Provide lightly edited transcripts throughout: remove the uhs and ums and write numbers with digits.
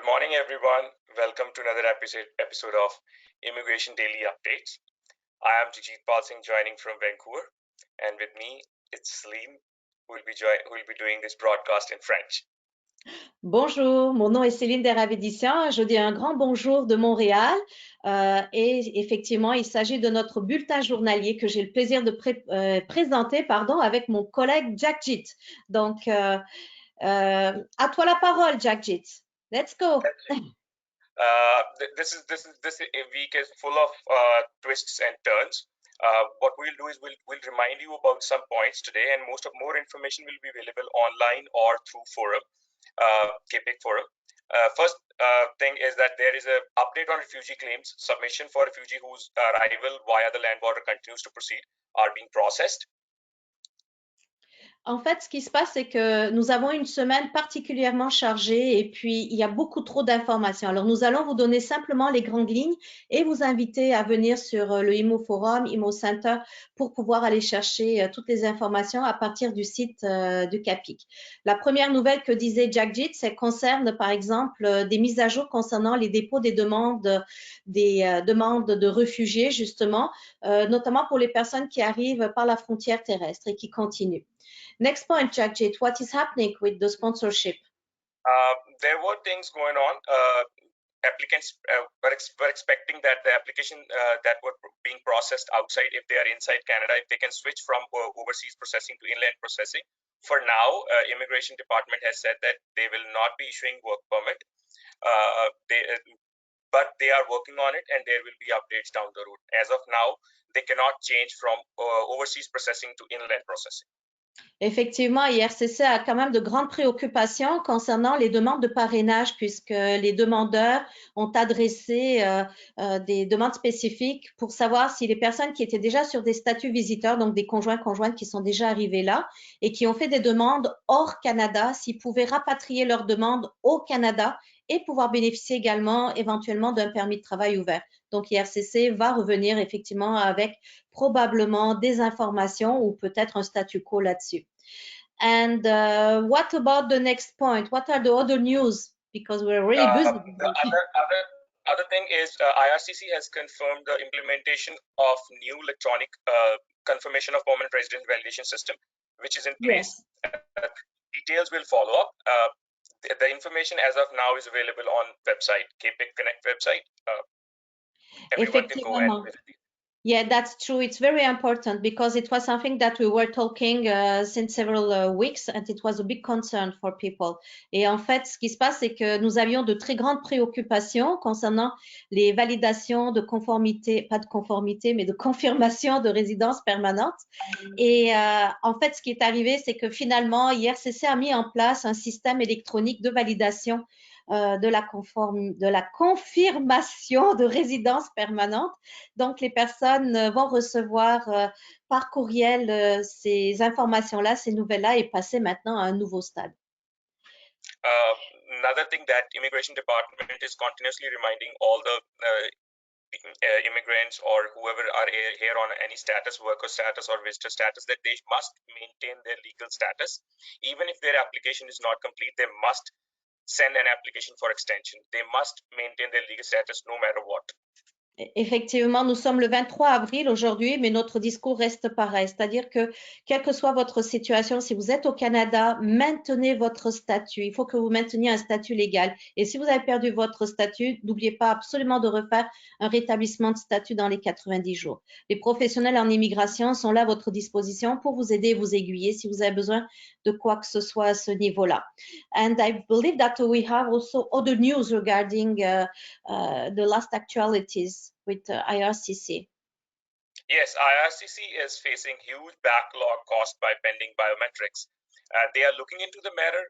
Good morning, everyone. Welcome to another episode of Immigration Daily Updates. I am Jijit Pal Singh joining from Vancouver, and with me it's Celine who will be doing this broadcast in French. Bonjour, mon nom est Céline Deravédician. Je dis un grand bonjour de Montréal. Et effectivement, il s'agit de notre bulletin journalier que j'ai le plaisir de présenter avec mon collègue Jagjit. Donc, à toi la parole, Jagjit. Let's go. This week is full of twists and turns. What we'll do is we'll remind you about some points today, and more information will be available online or through forum, KPIC forum. First thing is that there is an update on refugee claims. Submission for refugee whose arrival via the land border continues to proceed are being processed. En fait, ce qui se passe, c'est que nous avons une semaine particulièrement chargée et puis il y a beaucoup trop d'informations. Alors, nous allons vous donner simplement les grandes lignes et vous inviter à venir sur le IMO Forum, IMO Center, pour pouvoir aller chercher toutes les informations à partir du site du CAPIC. La première nouvelle que disait Jagjit, ça concerne par exemple des mises à jour concernant les dépôts des demandes de réfugiés, justement, notamment pour les personnes qui arrivent par la frontière terrestre et qui continuent. Next point, Jagjit, what is happening with the sponsorship? There were things going on. Applicants were expecting that the application that were being processed outside, if they are inside Canada, if they can switch from overseas processing to inland processing. For now, Immigration Department has said that they will not be issuing work permit. But they are working on it, and there will be updates down the road. As of now, they cannot change from overseas processing to inland processing. Effectivement, IRCC a quand même de grandes préoccupations concernant les demandes de parrainage puisque les demandeurs ont adressé des demandes spécifiques pour savoir si les personnes qui étaient déjà sur des statuts visiteurs, donc des conjoints-conjointes qui sont déjà arrivés là et qui ont fait des demandes hors Canada, s'ils pouvaient rapatrier leurs demandes au Canada et pouvoir bénéficier également éventuellement d'un permis de travail ouvert. Donc, IRCC va revenir effectivement avec probablement des informations ou peut-être un statu quo là-dessus. And what about the next point? What are the other news? Because we're really busy. The other thing is IRCC has confirmed the implementation of new electronic confirmation of permanent resident validation system, which is in place. Yes. Details will follow up. The information as of now is available on website, KPIC Connect website. Everyone can go and visit it. Yeah, that's true. It's very important because it was something that we were talking since several weeks and it was a big concern for people. Et en fait, ce qui se passe, c'est que nous avions de très grandes préoccupations concernant les validations de conformité, pas de conformité, mais de confirmation de résidence permanente. Et en fait, ce qui est arrivé, c'est que finalement, IRCC a mis en place un système électronique de validation de la confirmation de résidence permanente. Donc, les personnes vont recevoir par courriel ces informations-là, ces nouvelles-là et passer maintenant à un nouveau stade. Another thing that Immigration Department is continuously reminding all the immigrants or whoever are here on any status, worker status or visitor status, that they must maintain their legal status. Even if their application is not complete, they must send an application for extension. They must maintain their legal status no matter what. Effectivement, nous sommes le 23 avril aujourd'hui, mais notre discours reste pareil. C'est-à-dire que, quelle que soit votre situation, si vous êtes au Canada, maintenez votre statut. Il faut que vous mainteniez un statut légal. Et si vous avez perdu votre statut, n'oubliez pas absolument de refaire un rétablissement de statut dans les 90 jours. Les professionnels en immigration sont là à votre disposition pour vous aider et vous aiguiller si vous avez besoin de quoi que ce soit à ce niveau-là. And I believe that we have also other news regarding the last actualities with IRCC. Yes, IRCC is facing huge backlog caused by pending biometrics. They are looking into the matter,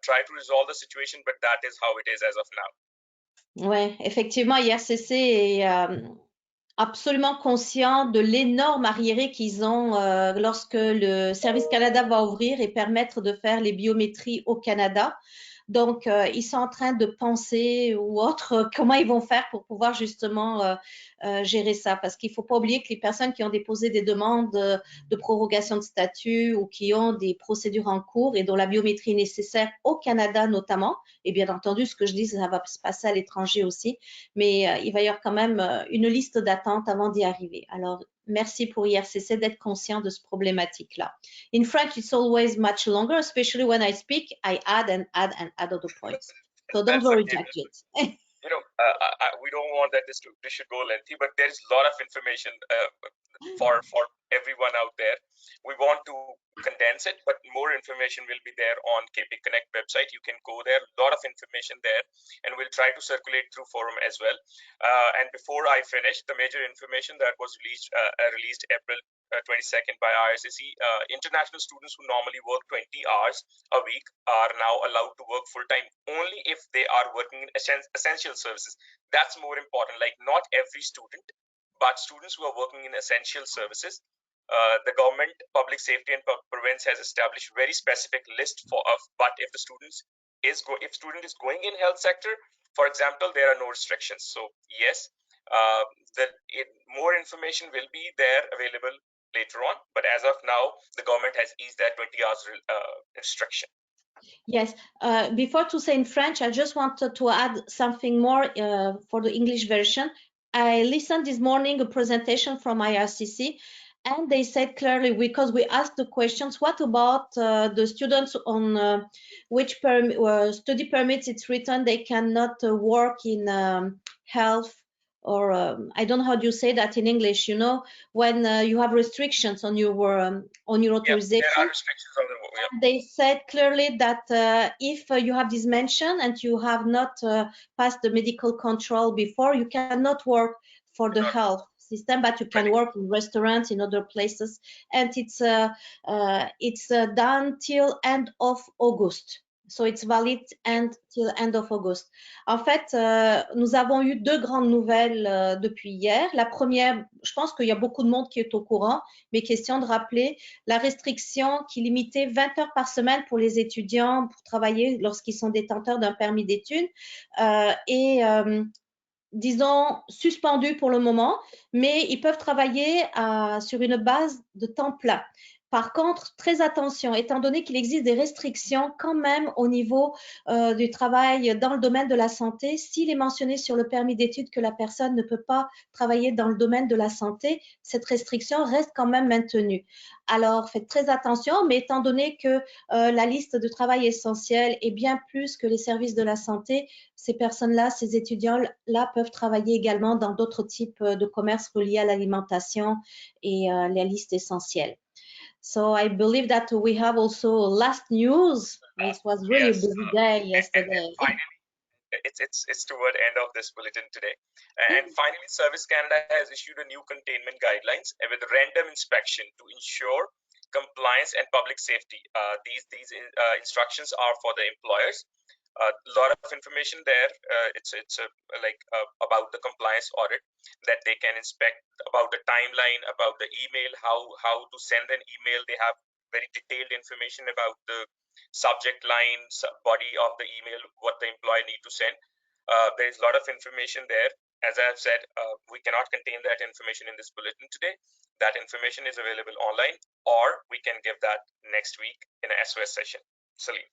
try to resolve the situation, but that is how it is as of now. Oui, effectivement, IRCC est absolument conscient de l'énorme arriéré qu'ils ont lorsque le Service Canada va ouvrir et permettre de faire les biométries au Canada. Donc, ils sont en train de penser ou autre comment ils vont faire pour pouvoir justement gérer ça. Parce qu'il ne faut pas oublier que les personnes qui ont déposé des demandes de prorogation de statut ou qui ont des procédures en cours et dont la biométrie est nécessaire au Canada notamment, et bien entendu, ce que je dis, ça va se passer à l'étranger aussi, mais il va y avoir quand même une liste d'attente avant d'y arriver. Alors, merci pour IRCC d'être conscient de ce problématique-là. In French, it's always much longer, especially when I speak, I add and add and add other points. So don't worry, Jackjet. You know, we don't want that this should go lengthy, but there is a lot of information for everyone out there. We want to condense it, but more information will be there on KP Connect website. You can go there, a lot of information there, and we'll try to circulate through forum as well. And before I finish, the major information that was released April 22nd by IRCC, international students who normally work 20 hours a week are now allowed to work full-time only if they are working in essential services. That's more important. Like, not every student, but students who are working in essential services, the government, public safety and prevents has established very specific list but if the student is going in health sector, for example, there are no restrictions. So yes, more information will be there available later on, but as of now, the government has eased that 20 hours restriction. Yes, before to say in French, I just wanted to add something more for the English version. I listened this morning a presentation from IRCC, and they said clearly, because we asked the questions, what about the students on which study permits it's written they cannot work in health, or I don't know how do you say that in English, you know, when you have restrictions on your authorization. Yeah, there are restrictions on the They said clearly that if you have this mention and you have not passed the medical control before, you cannot work for the health system, but you can work in restaurants, in other places, and it's done till end of August. So it's valid until end of August. En fait, nous avons eu deux grandes nouvelles depuis hier. La première, je pense qu'il y a beaucoup de monde qui est au courant, mais question de rappeler la restriction qui limitait 20 heures par semaine pour les étudiants pour travailler lorsqu'ils sont détenteurs d'un permis d'études disons, suspendue pour le moment, mais ils peuvent travailler sur une base de temps plein. Par contre, très attention, étant donné qu'il existe des restrictions quand même au niveau du travail dans le domaine de la santé, s'il est mentionné sur le permis d'études que la personne ne peut pas travailler dans le domaine de la santé, cette restriction reste quand même maintenue. Alors, faites très attention, mais étant donné que la liste de travail essentiel est bien plus que les services de la santé, ces personnes-là, ces étudiants-là peuvent travailler également dans d'autres types de commerces reliés à l'alimentation et la liste essentielle. So I believe that we have also last news. It was really a busy day yesterday. And finally, it's toward end of this bulletin today. And finally, Service Canada has issued a new containment guidelines with random inspection to ensure compliance and public safety. These instructions are for the employers. A lot of information there. It's about the compliance audit that they can inspect, about the timeline, about the email, how to send an email. They have very detailed information about the subject line, body of the email, what the employee need to send. There is a lot of information there. As I have said, we cannot contain that information in this bulletin today. That information is available online, or we can give that next week in an SOS session. Salim.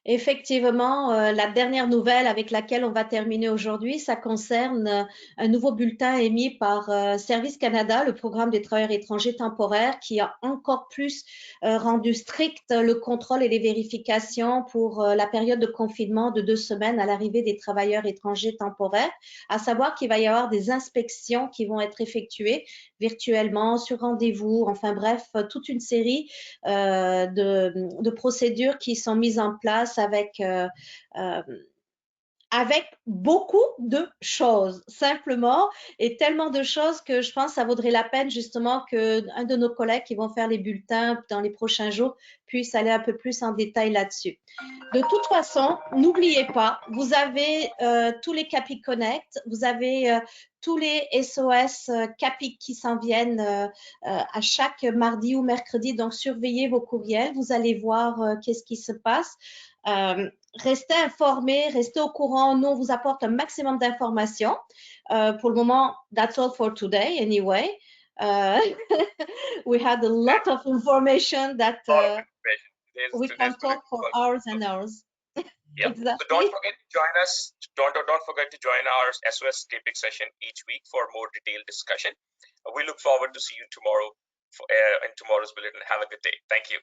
Effectivement, la dernière nouvelle avec laquelle on va terminer aujourd'hui, ça concerne un nouveau bulletin émis par Service Canada, le programme des travailleurs étrangers temporaires, qui a encore plus rendu strict le contrôle et les vérifications pour la période de confinement de 2 semaines à l'arrivée des travailleurs étrangers temporaires, à savoir qu'il va y avoir des inspections qui vont être effectuées virtuellement, sur rendez-vous, enfin bref, toute une série de procédures qui sont mises en place avec beaucoup de choses, simplement, et tellement de choses que je pense que ça vaudrait la peine justement qu'un de nos collègues qui vont faire les bulletins dans les prochains jours puisse aller un peu plus en détail là-dessus. De toute façon, n'oubliez pas, vous avez tous les Capi Connect, vous avez tous les SOS Capi qui s'en viennent à chaque mardi ou mercredi. Donc, surveillez vos courriels, vous allez voir qu'est-ce qui se passe. Restez informés, restez au courant. Nous, on vous apporte un maximum d'informations. Pour le moment, that's all for today anyway. We had a lot of information that A lot of information. we Today's can going to talk for hours and hours. yeah. So don't Exactly. forget to join us. Don't forget to join our SOS Capex session each week for more detailed discussion. We look forward to see you tomorrow in tomorrow's bulletin. Have a good day. Thank you.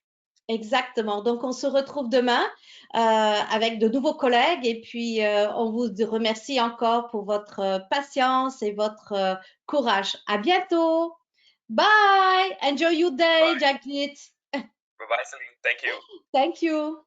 Exactement. Donc, on se retrouve demain avec de nouveaux collègues et puis on vous remercie encore pour votre patience et votre courage. À bientôt. Bye. Enjoy your day, Bye. Jagmeet. Bye-bye, Celine. Thank you. Thank you.